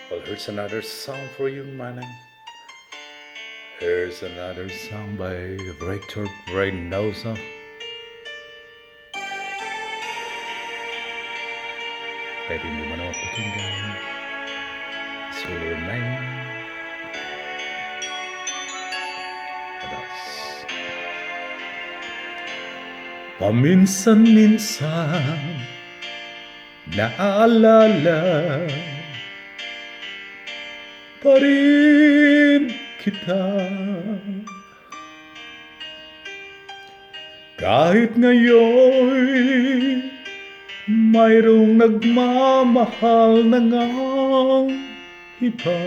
Well, here's another song for you, Manning. Here's another song by Victor Reynoso. Pwede mo man ako pakinggan. This will remain with us. Paminsan-minsan naaalala pa rin kita, kahit ngayon mayroong nagmamahal na ngang iba.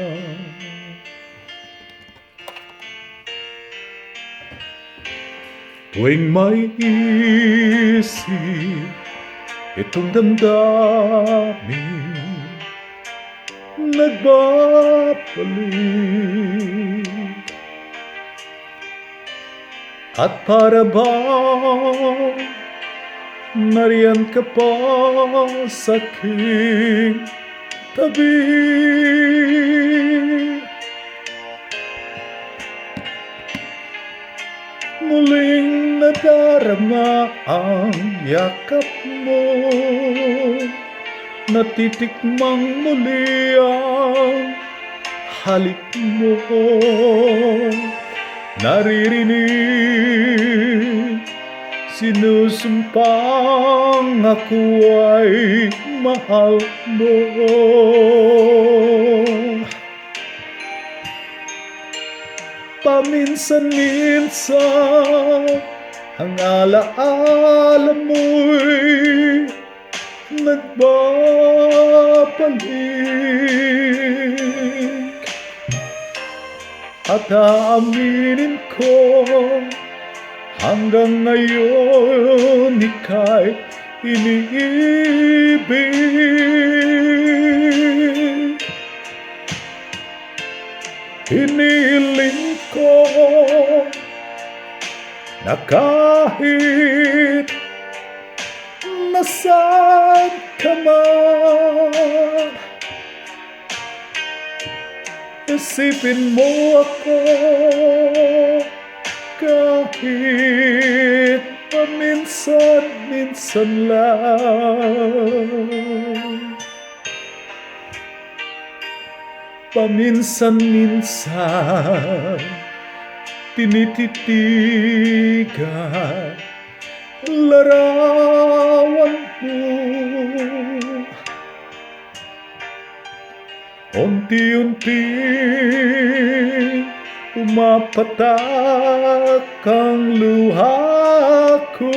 Tuwing may isip itong damdamin nagbabalik, at para bang nariyan ka pa sa aking tabi. Muling nadarama ang yakap mo, natitikmang muli ang halik mo, naririnig sinusumpang ako ay mahal mo. Paminsan-minsan ang alaala mo'y nagbabalik, at aaminin ko hanggang ngayon ika'y iniibig. Hiniling ko na kahit nasaan ka man, isipin mo ako kahit paminsan-minsan lang. Paminsan-minsan tinititigan larawan mo, unti-unti pumapatak ang luha ko.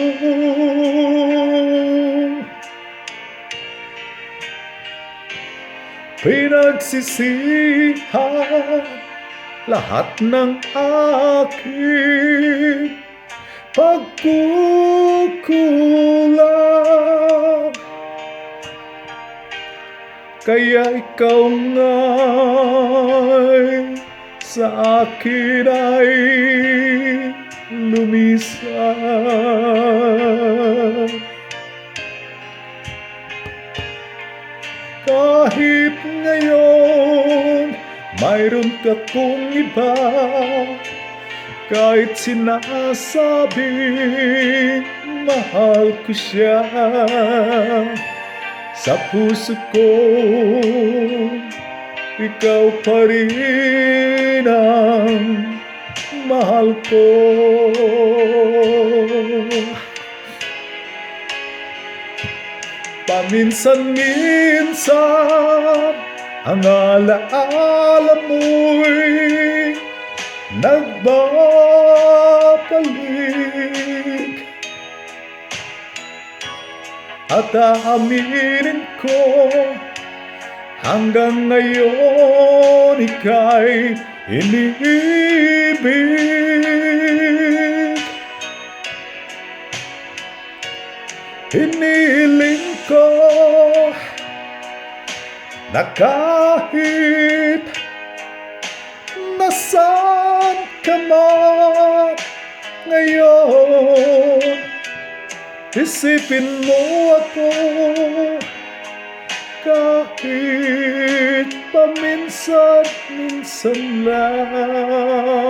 Pinagsisihan lahat ng aking pagkukulang, kaya ikaw nga'y sa akin ay lumisan. Kahit ngayon mayroon ka kong iba, kahit sinasabing mahal ko siya, sa puso ko ikaw pa rin ang mahal ko. Paminsan-minsan ang alaala mo'y nagbabalik, at aaminin ko hanggang ngayon ika'y iniibig. Hiniling ko na kahit nasaan ka man ngayon, isipin mo ako kahit paminsan-minsan lang.